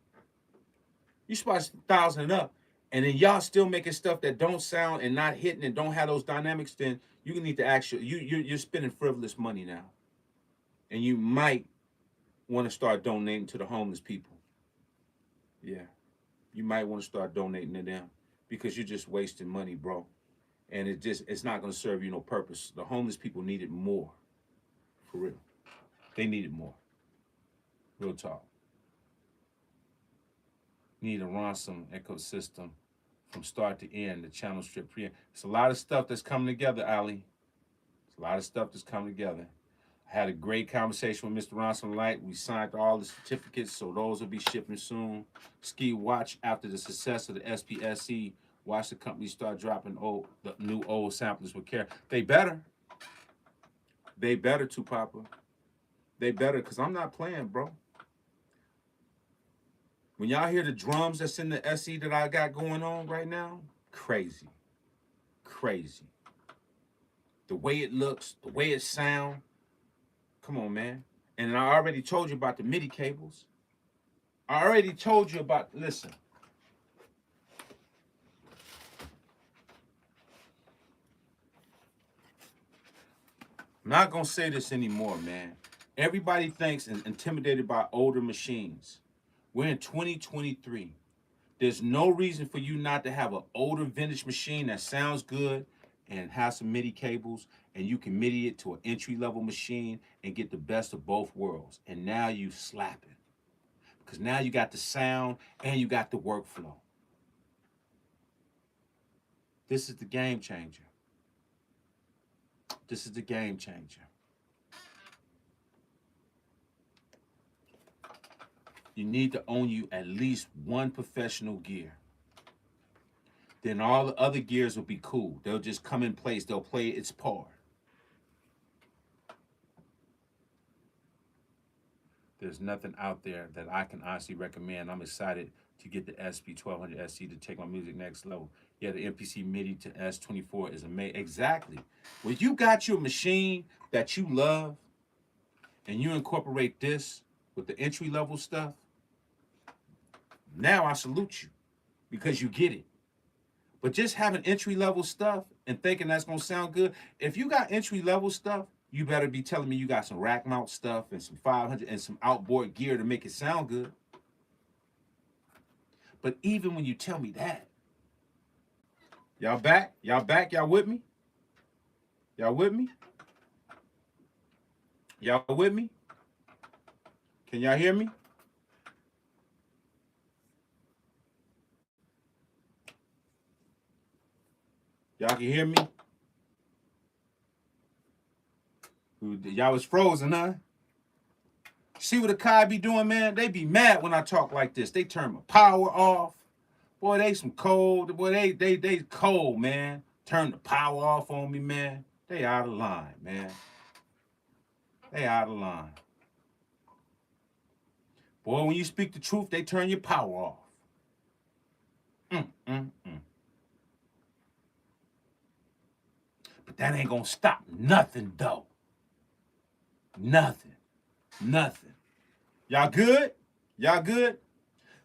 You spend 1,000 and up, and then y'all still making stuff that don't sound and not hitting and don't have those dynamics, then you need to actually, you're spending frivolous money now. And you might want to start donating to the homeless people. Yeah. You might want to start donating to them because you're just wasting money, bro. And it's not going to serve you no purpose. The homeless people need it more. For real. They need it more. Real talk. Need a ransom ecosystem from start to end, the channel strip pre. It's a lot of stuff that's coming together, Ali. It's a lot of stuff that's coming together. I had a great conversation with Mr. Ronson Light. We signed all the certificates, so those will be shipping soon. Ski watch after the success of the SPSC. Watch the company start dropping the new old samplers with care. They better. They better, Papa. They better, because I'm not playing, bro. When y'all hear the drums that's in the SE that I got going on right now, crazy. Crazy. The way it looks, the way it sounds. Come on, man. And I already told you about the MIDI cables. I already told you about, listen. I'm not going to say this anymore, man. Everybody thinks and intimidated by older machines. We're in 2023. There's no reason for you not to have an older vintage machine that sounds good and has some MIDI cables, and you can MIDI it to an entry-level machine and get the best of both worlds. And now you slapping. Because now you got the sound and you got the workflow. This is the game changer. This is the game changer. You need to own you at least one professional gear. Then all the other gears will be cool. They'll just come in place. They'll play its part. There's nothing out there that I can honestly recommend. I'm excited to get the SP1200 SC to take my music next level. Yeah, the MPC MIDI to S24 is amazing. Exactly. When you got your machine that you love and you incorporate this with the entry-level stuff, now I salute you because you get it. But just having entry-level stuff and thinking that's going to sound good, if you got entry-level stuff, you better be telling me you got some rack mount stuff and some 500 and some outboard gear to make it sound good. But even when you tell me that, y'all back? Y'all back? Y'all with me? Y'all with me? Y'all with me? Can y'all hear me? Y'all can hear me? Y'all was frozen, huh? See what the Kai be doing, man? They be mad when I talk like this. They turn my power off. Boy, they some cold. Boy, they cold, man. Turn the power off on me, man. They out of line, man. They out of line. Boy, when you speak the truth, they turn your power off. But that ain't gonna stop nothing, though. Nothing. Nothing. Y'all good? Y'all good?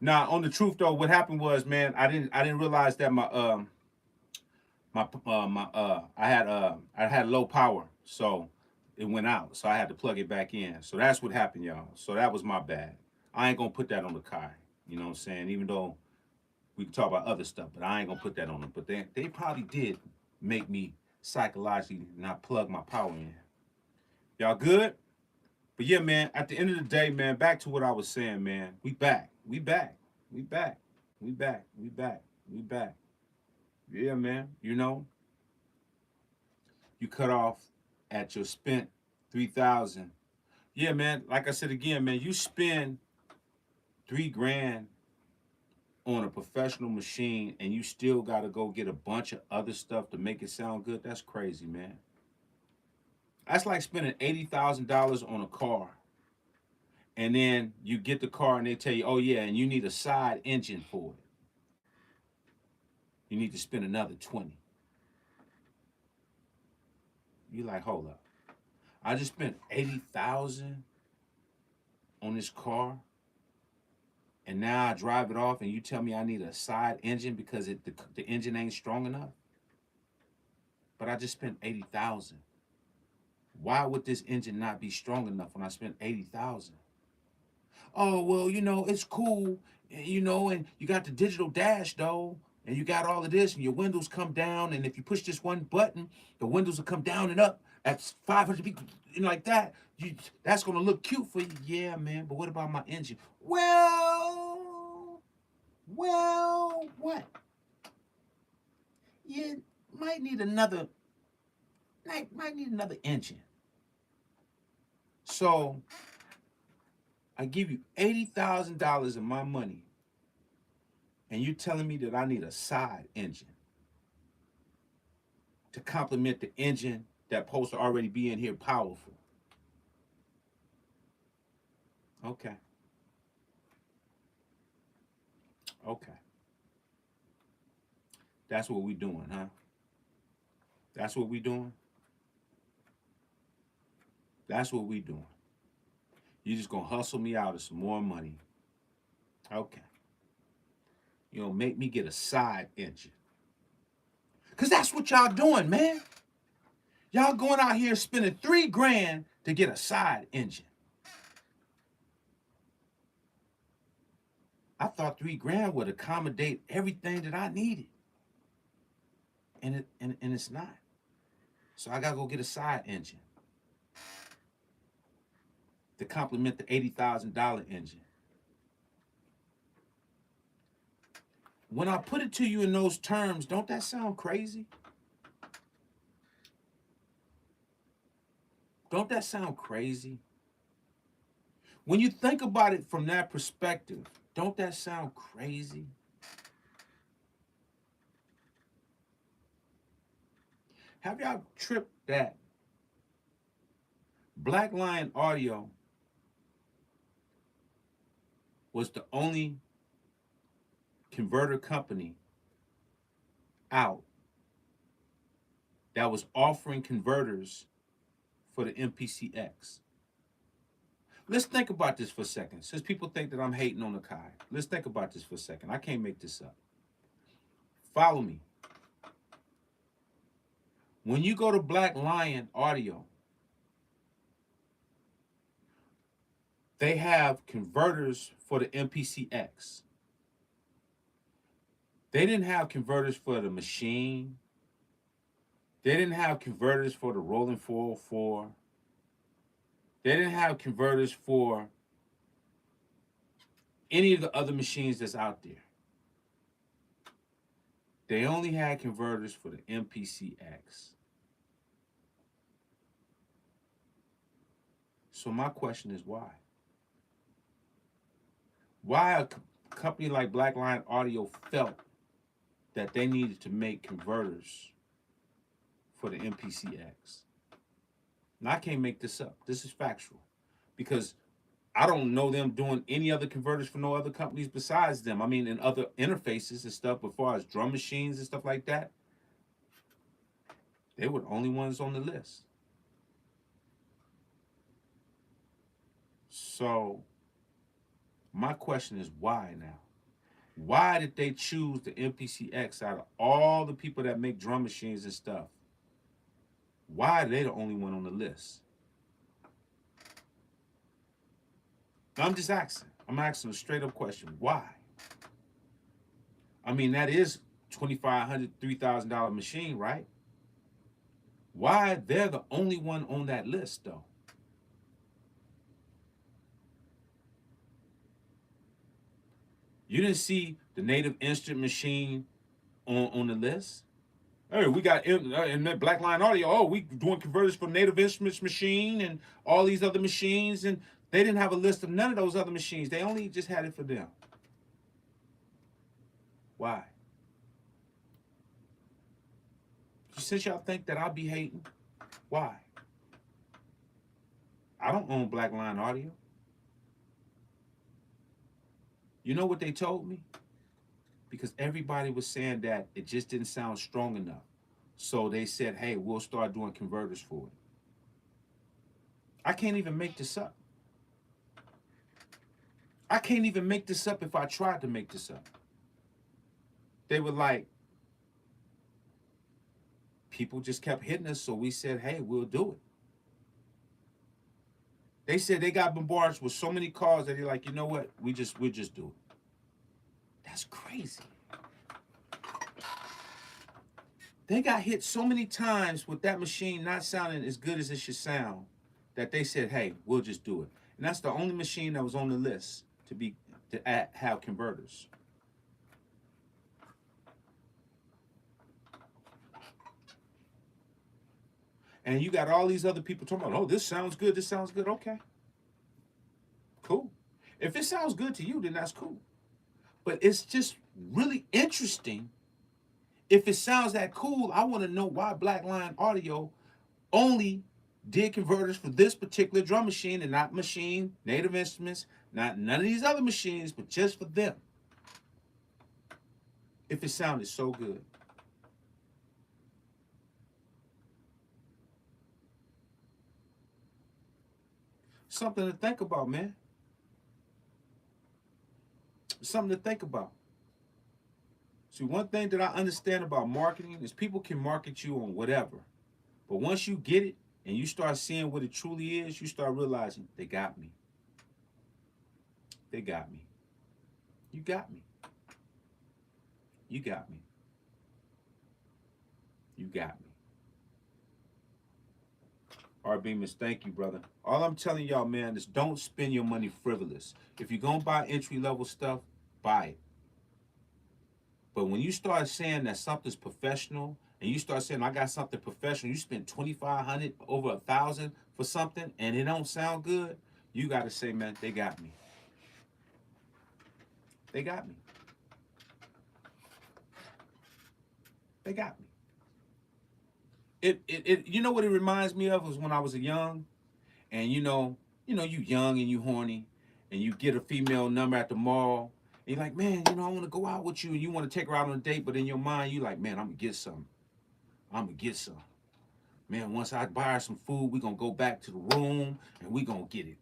Now, on the truth though, what happened was, man, I didn't realize that I had low power, so it went out. So I had to plug it back in. So that's what happened, y'all. So that was my bad. I ain't gonna put that on the Kai. You know what I'm saying? Even though we can talk about other stuff, but I ain't gonna put that on them. But they probably did make me psychologically not plug my power in. Y'all good? But yeah, man, at the end of the day, man, back to what I was saying, man. We back. We back. We back. We back. We back. We back. Yeah, man. You know, you cut off at your spent 3,000. Yeah, man. Like I said again, man, you spend $3 grand on a professional machine and you still got to go get a bunch of other stuff to make it sound good, that's crazy, man. That's like spending $80,000 on a car, and then you get the car and they tell you, oh yeah, and you need a side engine for it. You need to spend another 20. You like, hold up. I just spent 80,000 on this car, and now I drive it off, and you tell me I need a side engine because the engine ain't strong enough. But I just spent 80,000. Why would this engine not be strong enough when I spent 80,000? Oh well, it's cool, and you got the digital dash though, and you got all of this, and your windows come down, and if you push this one button, the windows will come down and up at 500 feet, like that. That's gonna look cute for you, yeah, man. But what about my engine? Well, what? You might need another, engine. So I give you $80,000 of my money, and you're telling me that I need a side engine to complement the engine that's supposed to already be in here powerful. Okay. Okay. That's what we doing, huh? That's what we doing? That's what we doing. You just gonna hustle me out of some more money. Okay. You gonna make me get a side engine. Cause that's what y'all doing, man. Y'all going out here spending $3,000 to get a side engine. I thought $3,000 would accommodate everything that I needed. And it's not. So I gotta go get a side engine to complement the $80,000 engine. When I put it to you in those terms, don't that sound crazy? Don't that sound crazy? When you think about it from that perspective, don't that sound crazy? Have y'all tripped that Black Lion Audio was the only converter company out that was offering converters for the MPC-X? Let's think about this for a second. Since people think that I'm hating on Akai, let's think about this for a second. I can't make this up. Follow me. When you go to Black Lion Audio, they have converters for the MPC-X. They didn't have converters for the Machine. They didn't have converters for the Roland 404. They didn't have converters for any of the other machines that's out there. They only had converters for the MPC-X. So my question is why? Why a company like Black Lion Audio felt that they needed to make converters for the MPC-X? And I can't make this up. This is factual. Because I don't know them doing any other converters for no other companies besides them. I mean, in other interfaces and stuff, as far as drum machines and stuff like that, they were the only ones on the list. So my question is why now? Why did they choose the MPC-X out of all the people that make drum machines and stuff? Why are they the only one on the list? I'm just asking. I'm asking a straight up question. Why? I mean, that is $2,500, $3,000 machine, right? Why they're the only one on that list, though? You didn't see the Native Instrument machine on the list? Hey, we got in that Black Lion Audio. Oh, we doing converters for Native Instruments machine and all these other machines, and they didn't have a list of none of those other machines. They only just had it for them. Why? Since y'all think that I'll be hating, why? I don't own Blackline Audio. You know what they told me? Because everybody was saying that it just didn't sound strong enough. So they said, hey, we'll start doing converters for it. I can't even make this up. I can't even make this up if I tried to make this up. They were like, people just kept hitting us, so we said, hey, we'll do it. They said they got bombarded with so many calls that they're like, you know what? We'll just do it. That's crazy. They got hit so many times with that machine not sounding as good as it should sound that they said, hey, we'll just do it. And that's the only machine that was on the list to have converters. And you got all these other people talking about, oh, this sounds good, this sounds good. Okay. Cool. If it sounds good to you, then that's cool. But it's just really interesting. If it sounds that cool, I want to know why Blackline Audio only did converters for this particular drum machine and not Machine, Native Instruments, not none of these other machines, but just for them. If it sounded so good. Something to think about, man. Something to think about. See, one thing that I understand about marketing is people can market you on whatever. But once you get it and you start seeing what it truly is, you start realizing they got me. They got me. You got me. You got me. You got me. Art Bemis, thank you, brother. All I'm telling y'all, man, is don't spend your money frivolous. If you're going to buy entry-level stuff, buy it. But when you start saying that something's professional, and you start saying, I got something professional, you spend $2,500, over $1,000 for something, and it don't sound good, you got to say, man, they got me. They got me. They got me. You know what it reminds me of was when I was young, and you young and you horny, and you get a female number at the mall, and you're like, man, I want to go out with you, and you want to take her out on a date, but in your mind, you like, man, I'm gonna get some. I'm gonna get some. Man, once I buy her some food, we gonna go back to the room, and we gonna get it.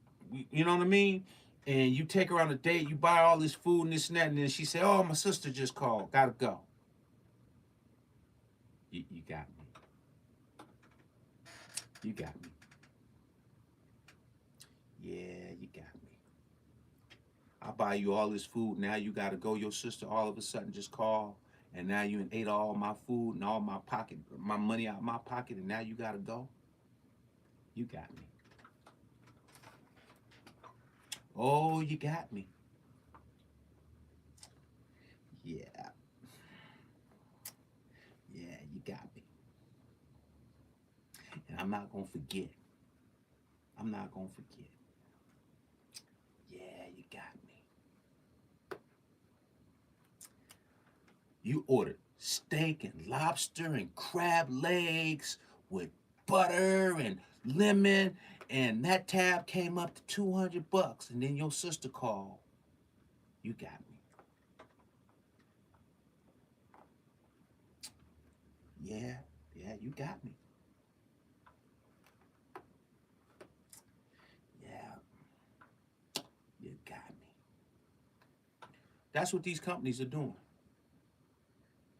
You know what I mean? And you take her on a date, you buy all this food and this and that, and then she say, oh, my sister just called, gotta go. You got me. You got me. Yeah, you got me. I buy you all this food. Now you got to go. Your sister all of a sudden just called, and now you ate all my food and all my money out of my pocket, and now you got to go. You got me. Oh, you got me. Yeah. Yeah, you got me. And I'm not going to forget. I'm not going to forget. Yeah, you got me. You ordered steak and lobster and crab legs with butter and lemon, and that tab came up to $200, and then your sister called. You got me. Yeah, you got me. Yeah, you got me. That's what these companies are doing.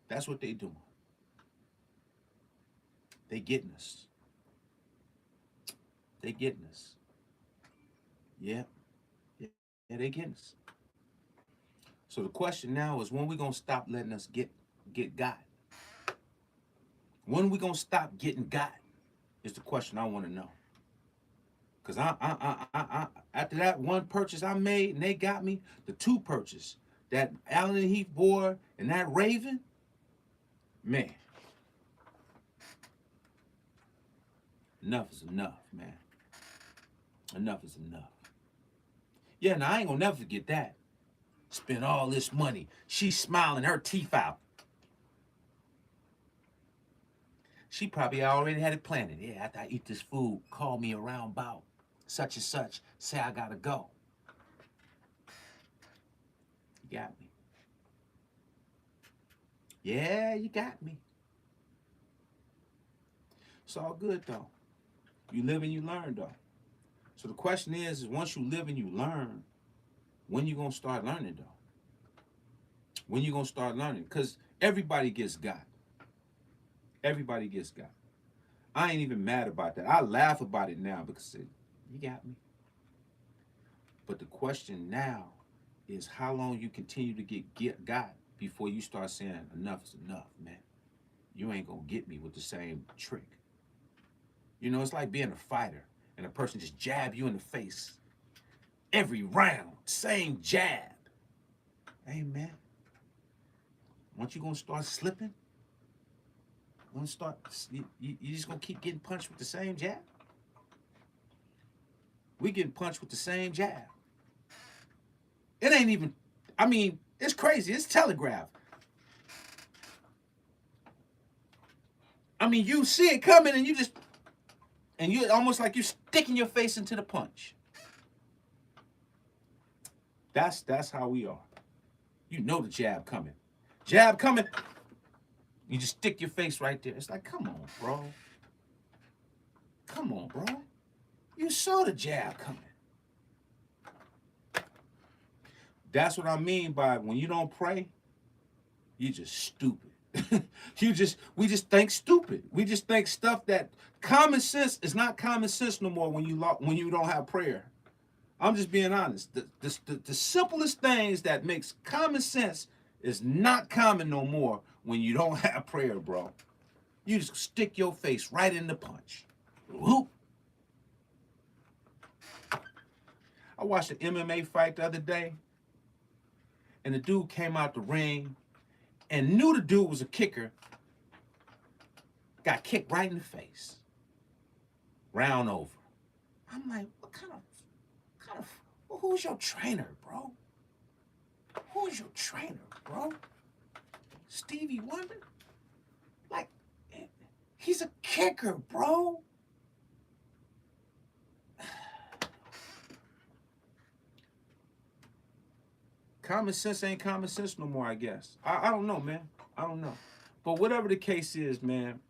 That's what they doing. They getting us. They getting us. Yeah, they getting us. So the question now is, when we gonna stop letting us get got? When we gonna stop getting got? Is the question I want to know. Cause I after that one purchase I made and they got me, the two purchase, that Allen and Heath boy and that Raven, man, enough is enough, man. Enough is enough. Yeah, now I ain't gonna never forget that. Spent all this money. She's smiling her teeth out. She probably already had it planned. Yeah, after I eat this food, call me around about such and such. Say I gotta go. You got me. Yeah, you got me. It's all good though. You live and you learn though. So the question is once you live and you learn, when you gonna start learning though? When you gonna start learning? Because everybody gets got. Everybody gets got. I ain't even mad about that. I laugh about it now because you got me. But the question now is how long you continue to get got before you start saying enough is enough, man. You ain't gonna get me with the same trick. You know, it's like being a fighter and a person just jab you in the face every round, same jab. Hey, man, once you gonna start slipping, you just gonna keep getting punched with the same jab? We getting punched with the same jab. It ain't even, I mean, it's crazy. It's telegraphed. I mean, you see it coming and you almost like you're sticking your face into the punch. That's how we are. You know the jab coming. Jab coming. You just stick your face right there. It's like, come on, bro. Come on, bro. You saw the jab coming. That's what I mean by when you don't pray, you just stupid. We just think stupid. We just think stuff that common sense is not common sense no more when you don't have prayer. I'm just being honest. The simplest things that makes common sense is not common no more when you don't have prayer, bro. You just stick your face right in the punch. Whoop. I watched an MMA fight the other day, and the dude came out the ring and knew the dude was a kicker. Got kicked right in the face. Round over. I'm like, what kind of well, who's your trainer, bro? Who's your trainer, bro? Stevie Wonder? Like, he's a kicker, bro. Common sense ain't common sense no more, I guess. I don't know, man. I don't know. But whatever the case is, man,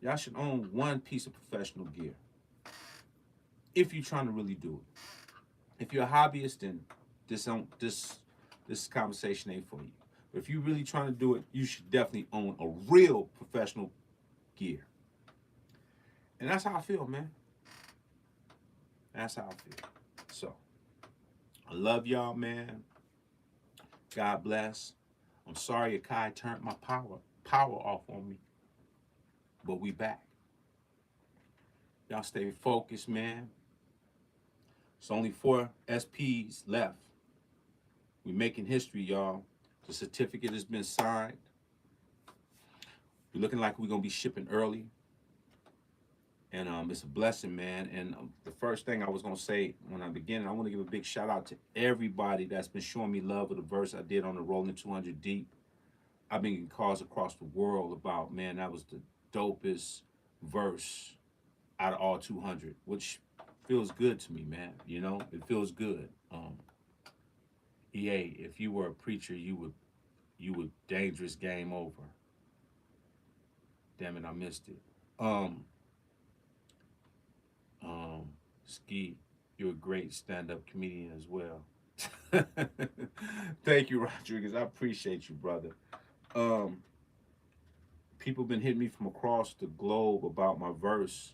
y'all should own one piece of professional gear. If you're trying to really do it. If you're a hobbyist, then this conversation ain't for you. But if you're really trying to do it, you should definitely own a real professional gear. And that's how I feel, man. That's how I feel. So, I love y'all, man. God bless. I'm sorry Akai turned my power off on me. But we back. Y'all stay focused, man. It's only 4 SPs left. We making history, y'all. The certificate has been signed. We're looking like we're gonna be shipping early. And it's a blessing, man. And the first thing I was gonna say when I begin, I want to give a big shout out to everybody that's been showing me love with the verse I did on the Rolling 200 Deep. I've been getting calls across the world about, man, that was the dopest verse out of all 200, which feels good to me, man. You know, it feels good. EA, if you were a preacher, you would dangerous game over. Damn it, I missed it. Ski, you're a great stand-up comedian as well. Thank you, Rodriguez. I appreciate you, brother. People been hitting me from across the globe about my verse.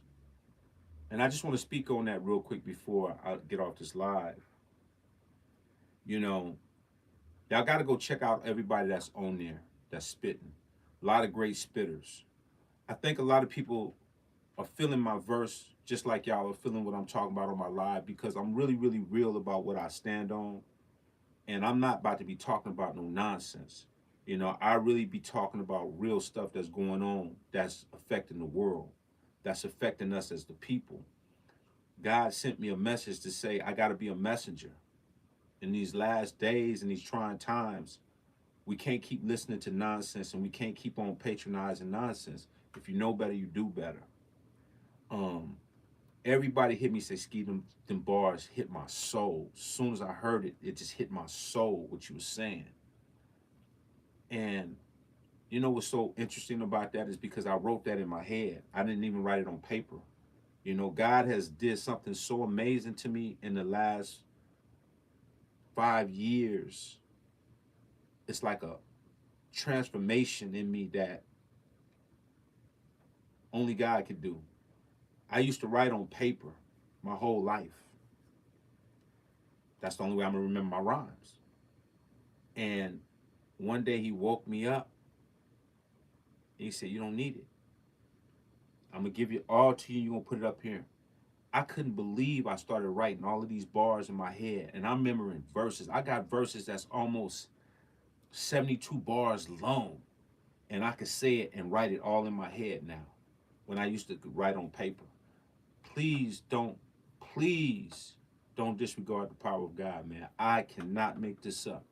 And I just want to speak on that real quick before I get off this live. You know, y'all got to go check out everybody that's on there that's spitting. A lot of great spitters. I think a lot of people are feeling my verse just like y'all are feeling what I'm talking about on my live because I'm really, really real about what I stand on. And I'm not about to be talking about no nonsense. You know, I really be talking about real stuff that's going on, that's affecting the world, that's affecting us as the people. God sent me a message to say I got to be a messenger. in these last days and these trying times, we can't keep listening to nonsense, and we can't keep on patronizing nonsense. If you know better, you do better. Um, Everybody hit me, say, Ski, them bars hit my soul. As soon as I heard it, it just hit my soul, what you were saying. And you know what's so interesting about that is because I wrote that in my head. I didn't even write it on paper. You know, God has did something so amazing to me in the last 5 years. It's like a transformation in me that only God could do. I used to write on paper my whole life. That's the only way I'm gonna remember my rhymes. And one day he woke me up and he said, "You don't need it. I'm gonna give it all to you. You're gonna put it up here." I couldn't believe I started writing all of these bars in my head. And I'm remembering verses. I got verses that's almost 72 bars long. And I could say it and write it all in my head now. When I used to write on paper. Please don't, please don't disregard the power of God, man. I cannot make this up.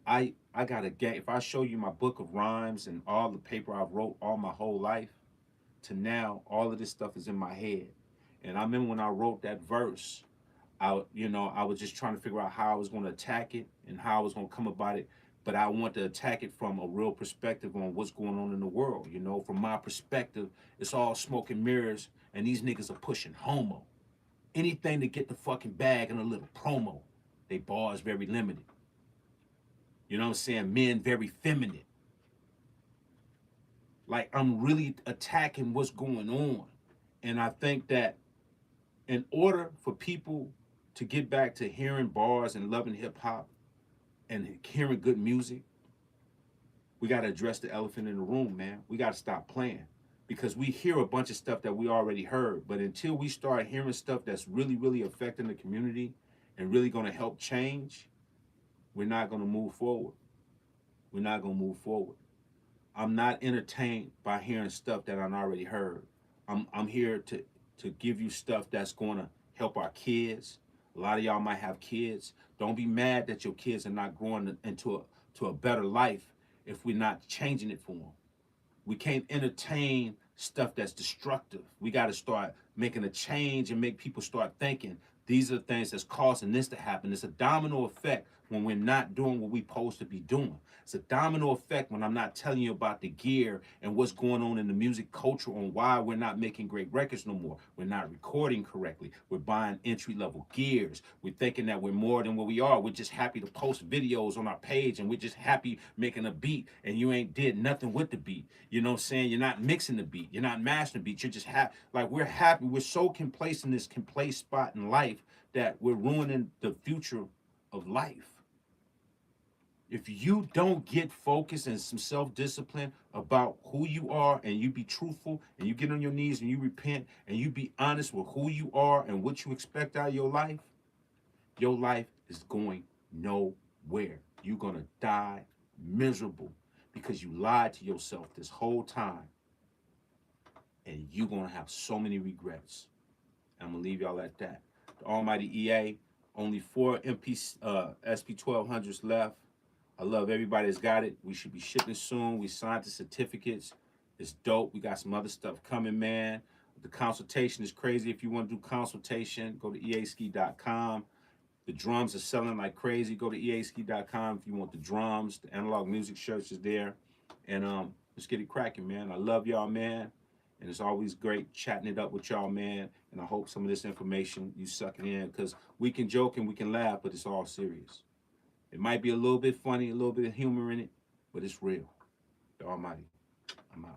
I got a game. If I show you my book of rhymes and all the paper I've wrote all my whole life, to now, all of this stuff is in my head. And I remember when I wrote that verse, I was just trying to figure out how I was going to attack it and how I was going to come about it. But I want to attack it from a real perspective on what's going on in the world. You know, from my perspective, it's all smoke and mirrors, and these niggas are pushing homo. Anything to get the fucking bag and a little promo. They bars very limited. You know what I'm saying? Men very feminine. Like, I'm really attacking what's going on. And I think that in order for people to get back to hearing bars and loving hip hop and hearing good music, we got to address the elephant in the room, man. We got to stop playing because we hear a bunch of stuff that we already heard. But until we start hearing stuff that's really, really affecting the community and really going to help change, we're not going to move forward. We're not going to move forward. I'm not entertained by hearing stuff that I've already heard. I'm here to give you stuff that's going to help our kids. A lot of y'all might have kids. Don't be mad that your kids are not growing into a better life if we're not changing it for them. We can't entertain stuff that's destructive. We got to start making a change and make people start thinking these are the things that's causing this to happen. It's a domino effect when we're not doing what we're supposed to be doing. It's a domino effect when I'm not telling you about the gear and what's going on in the music culture on why we're not making great records no more. We're not recording correctly. We're buying entry-level gears. We're thinking that we're more than what we are. We're just happy to post videos on our page and we're just happy making a beat and you ain't did nothing with the beat. You know what I'm saying? You're not mixing the beat. You're not mastering the beat. You're just happy. Like, we're happy. We're so complacent in this complacent spot in life that we're ruining the future of life. If you don't get focused and some self-discipline about who you are and you be truthful and you get on your knees and you repent and you be honest with who you are and what you expect out of your life is going nowhere. You're going to die miserable because you lied to yourself this whole time and you're going to have so many regrets. I'm going to leave y'all at that. The almighty EA, only 4 SP1200s left. I love everybody that's got it. We should be shipping soon. We signed the certificates. It's dope. We got some other stuff coming, man. The consultation is crazy. If you want to do consultation, go to easki.com. The drums are selling like crazy. Go to easki.com if you want the drums. The analog music shirts is there. And let's get it cracking, man. I love y'all, man. And it's always great chatting it up with y'all, man. And I hope some of this information you suck it in because we can joke and we can laugh, but it's all serious. It might be a little bit funny, a little bit of humor in it, but it's real. The Almighty. I'm out.